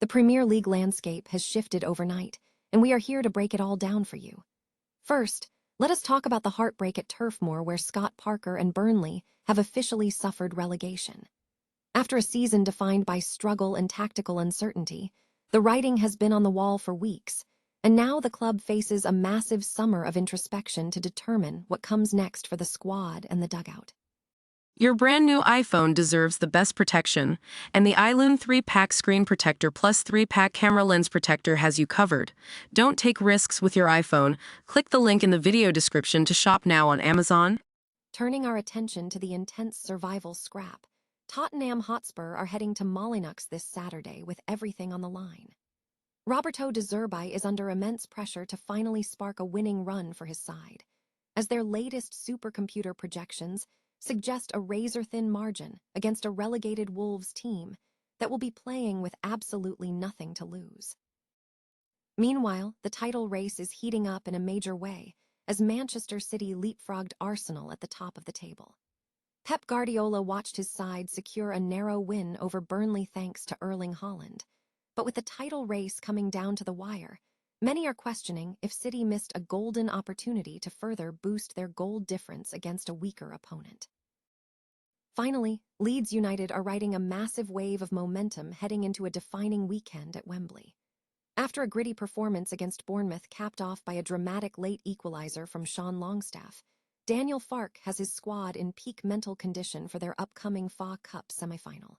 The Premier League landscape has shifted overnight, and we are here to break it all down for you. First, let us talk about the heartbreak at Turf Moor where Scott Parker and Burnley have officially suffered relegation. After a season defined by struggle and tactical uncertainty, the writing has been on the wall for weeks, and now the club faces a massive summer of introspection to determine what comes next for the squad and the dugout. Your brand new iPhone deserves the best protection, and the iLume 3-pack screen protector plus 3-pack camera lens protector has you covered. Don't take risks with your iPhone. Click the link in the video description to shop now on Amazon. Turning our attention to the intense survival scrap, Tottenham Hotspur are heading to Molyneux this Saturday with everything on the line. Roberto De Zerbi is under immense pressure to finally spark a winning run for his side, as their latest supercomputer projections suggest a razor-thin margin against a relegated Wolves team that will be playing with absolutely nothing to lose. Meanwhile, the title race is heating up in a major way as Manchester City leapfrogged Arsenal at the top of the table. Pep Guardiola watched his side secure a narrow win over Burnley thanks to Erling Haaland, but with the title race coming down to the wire, many are questioning if City missed a golden opportunity to further boost their goal difference against a weaker opponent. Finally, Leeds United are riding a massive wave of momentum heading into a defining weekend at Wembley. After a gritty performance against Bournemouth capped off by a dramatic late equalizer from Sean Longstaff, Daniel Farke has his squad in peak mental condition for their upcoming FA Cup semi-final.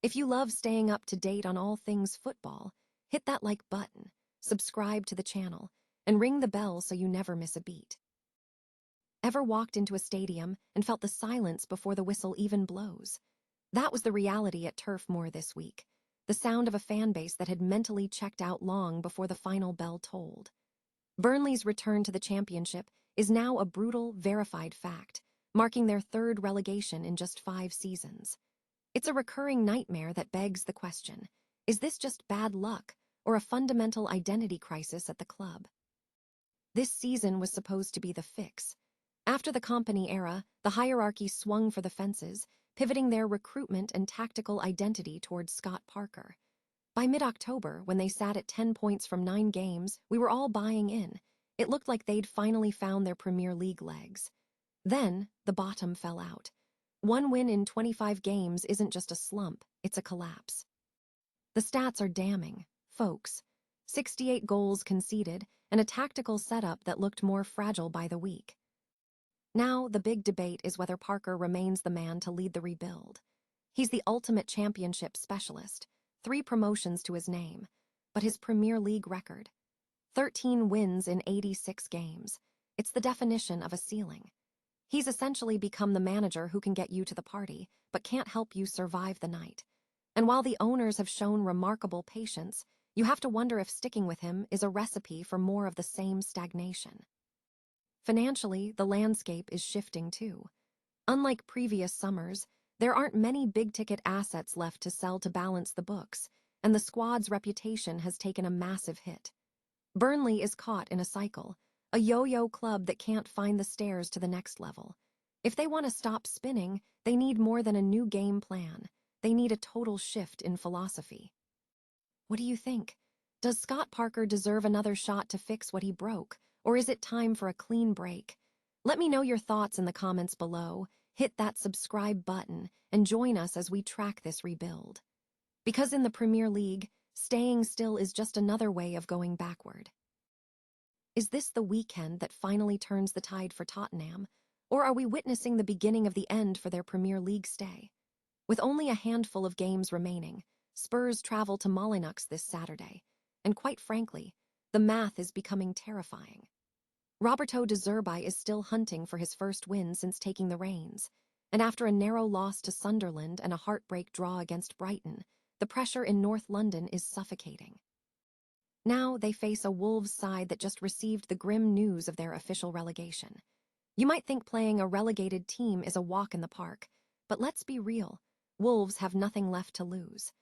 If you love staying up to date on all things football, hit that like button, subscribe to the channel, and ring the bell so you never miss a beat. Ever walked into a stadium and felt the silence before the whistle even blows? That was the reality at Turf Moor this week, the sound of a fan base that had mentally checked out long before the final bell tolled. Burnley's return to the championship is now a brutal, verified fact, marking their third relegation in just 5 seasons. It's a recurring nightmare that begs the question, is this just bad luck or a fundamental identity crisis at the club? This season was supposed to be the fix. After the Company era, the hierarchy swung for the fences, pivoting their recruitment and tactical identity towards Scott Parker. By mid-October, when they sat at 10 points from 9 games, we were all buying in. It looked like they'd finally found their Premier League legs. Then, the bottom fell out. 1 win in 25 games isn't just a slump, it's a collapse. The stats are damning, folks. 68 goals conceded, and a tactical setup that looked more fragile by the week. Now, the big debate is whether Parker remains the man to lead the rebuild. He's the ultimate championship specialist, 3 promotions to his name, but his Premier League record, 13 wins in 86 games. It's the definition of a ceiling. He's essentially become the manager who can get you to the party, but can't help you survive the night. And while the owners have shown remarkable patience, you have to wonder if sticking with him is a recipe for more of the same stagnation. Financially, the landscape is shifting too. Unlike previous summers, there aren't many big-ticket assets left to sell to balance the books, and the squad's reputation has taken a massive hit. Burnley is caught in a cycle, a yo-yo club that can't find the stairs to the next level. If they want to stop spinning, they need more than a new game plan. They need a total shift in philosophy. What do you think? Does Scott Parker deserve another shot to fix what he broke, or is it time for a clean break? Let me know your thoughts in the comments below. Hit that subscribe button and join us as we track this rebuild. Because in the Premier League, staying still is just another way of going backward. Is this the weekend that finally turns the tide for Tottenham, or are we witnessing the beginning of the end for their Premier League stay? With only a handful of games remaining, Spurs travel to Molyneux this Saturday, and quite frankly, the math is becoming terrifying. Roberto De Zerbi is still hunting for his first win since taking the reins, and after a narrow loss to Sunderland and a heartbreak draw against Brighton, the pressure in North London is suffocating. Now they face a Wolves side that just received the grim news of their official relegation. You might think playing a relegated team is a walk in the park, but let's be real, Wolves have nothing left to lose.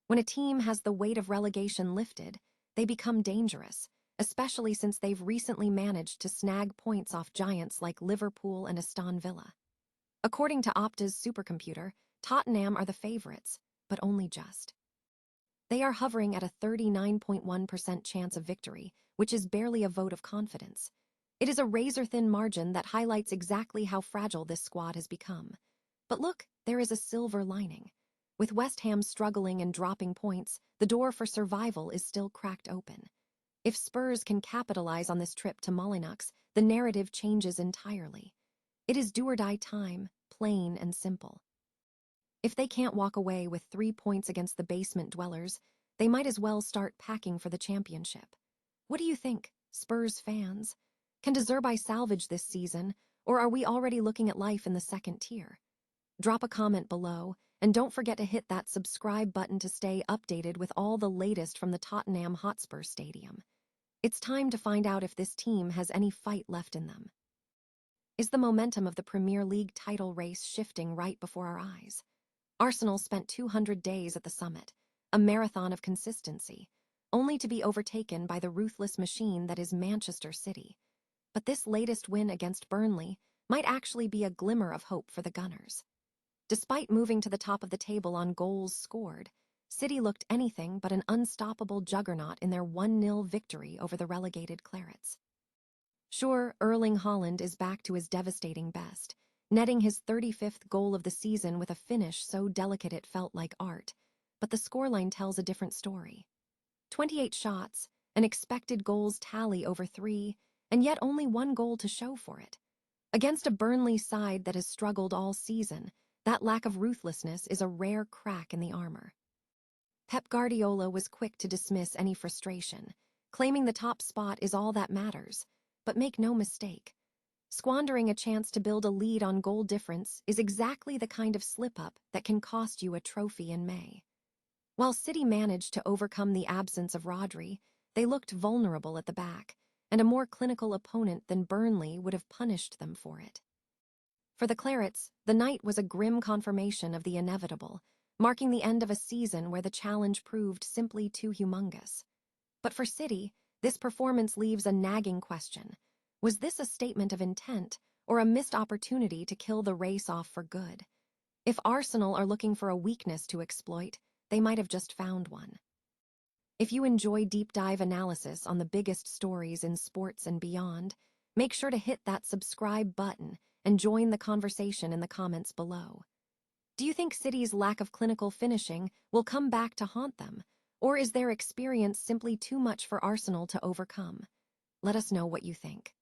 When a team has the weight of relegation lifted, they become dangerous, especially since they've recently managed to snag points off giants like Liverpool and Aston Villa. According to Opta's supercomputer, Tottenham are the favorites, but only just. They are hovering at a 39.1% chance of victory, which is barely a vote of confidence. It is a razor-thin margin that highlights exactly how fragile this squad has become. But look, there is a silver lining. With West Ham struggling and dropping points, the door for survival is still cracked open. If Spurs can capitalize on this trip to Molyneux, the narrative changes entirely. It is do-or-die time, plain and simple. If they can't walk away with 3 points against the basement dwellers, they might as well start packing for the championship. What do you think, Spurs fans? Can De Zerbi salvage this season, or are we already looking at life in the second tier? Drop a comment below, and don't forget to hit that subscribe button to stay updated with all the latest from the Tottenham Hotspur Stadium. It's time to find out if this team has any fight left in them. Is the momentum of the Premier League title race shifting right before our eyes? Arsenal spent 200 days at the summit, a marathon of consistency, only to be overtaken by the ruthless machine that is Manchester City. But this latest win against Burnley might actually be a glimmer of hope for the Gunners. Despite moving to the top of the table on goals scored, City looked anything but an unstoppable juggernaut in their 1-0 victory over the relegated Clarets. Sure, Erling Haaland is back to his devastating best, netting his 35th goal of the season with a finish so delicate it felt like art, but the scoreline tells a different story. 28 shots, an expected goals tally over 3, and yet only 1 goal to show for it. Against a Burnley side that has struggled all season, that lack of ruthlessness is a rare crack in the armor. Pep Guardiola was quick to dismiss any frustration, claiming the top spot is all that matters. But make no mistake, squandering a chance to build a lead on goal difference is exactly the kind of slip-up that can cost you a trophy in May. While City managed to overcome the absence of Rodri, they looked vulnerable at the back, and a more clinical opponent than Burnley would have punished them for it. For the Clarets, the night was a grim confirmation of the inevitable, marking the end of a season where the challenge proved simply too humongous. But for City, this performance leaves a nagging question. Was this a statement of intent, or a missed opportunity to kill the race off for good? If Arsenal are looking for a weakness to exploit, they might have just found one. If you enjoy deep dive analysis on the biggest stories in sports and beyond, make sure to hit that subscribe button and join the conversation in the comments below. Do you think City's lack of clinical finishing will come back to haunt them, or is their experience simply too much for Arsenal to overcome? Let us know what you think.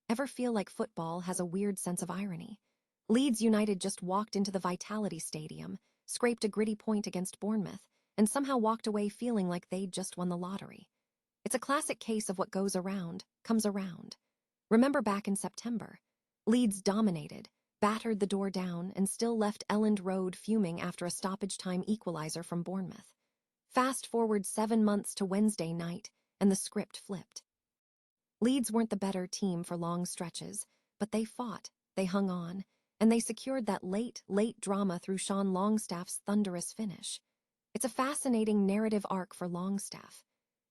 Ever feel like football has a weird sense of irony? Leeds United just walked into the Vitality Stadium, scraped a gritty point against Bournemouth, and somehow walked away feeling like they'd just won the lottery. It's a classic case of what goes around, comes around. Remember back in September? Leeds dominated, battered the door down, and still left Elland Road fuming after a stoppage-time equalizer from Bournemouth. Fast forward 7 months to Wednesday night, and the script flipped. Leeds weren't the better team for long stretches, but they fought, they hung on, and they secured that late drama through Sean Longstaff's thunderous finish. It's a fascinating narrative arc for Longstaff.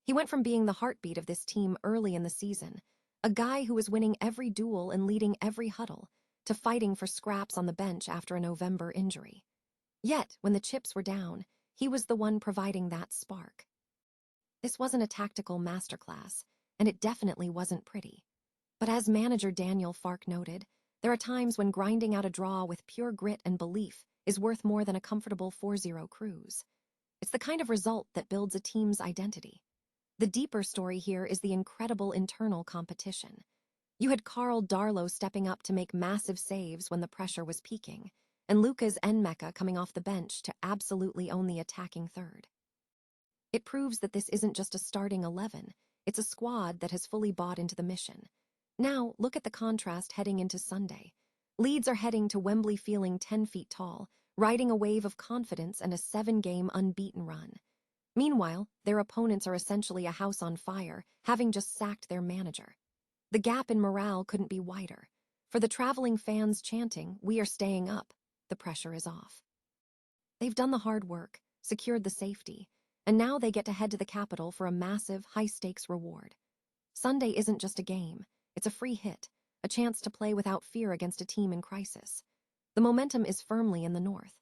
He went from being the heartbeat of this team early in the season, a guy who was winning every duel and leading every huddle, to fighting for scraps on the bench after a November injury. Yet, when the chips were down, he was the one providing that spark. This wasn't a tactical masterclass, and it definitely wasn't pretty. But as manager Daniel Farke noted, there are times when grinding out a draw with pure grit and belief is worth more than a comfortable 4-0 cruise. It's the kind of result that builds a team's identity. The deeper story here is the incredible internal competition. You had Karl Darlow stepping up to make massive saves when the pressure was peaking, and Lucas Nmeka coming off the bench to absolutely own the attacking third. It proves that this isn't just a starting 11, it's a squad that has fully bought into the mission. Now, look at the contrast heading into Sunday. Leeds are heading to Wembley feeling 10 feet tall, riding a wave of confidence and a 7-game unbeaten run. Meanwhile, their opponents are essentially a house on fire, having just sacked their manager. The gap in morale couldn't be wider. For the traveling fans chanting, "We are staying up," the pressure is off. They've done the hard work, secured the safety, and now they get to head to the capital for a massive, high-stakes reward. Sunday isn't just a game, it's a free hit, a chance to play without fear against a team in crisis. The momentum is firmly in the north.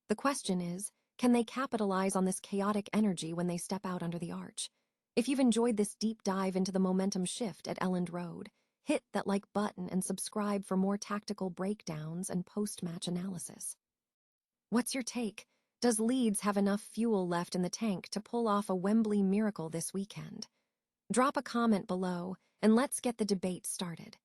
The question is, Can they capitalize on this chaotic energy when they step out under the arch? If you've enjoyed this deep dive into the momentum shift at Elland Road, hit that like button and subscribe for more tactical breakdowns and post-match analysis. What's your take? Does Leeds have enough fuel left in the tank to pull off a Wembley miracle this weekend? Drop a comment below, and let's get the debate started.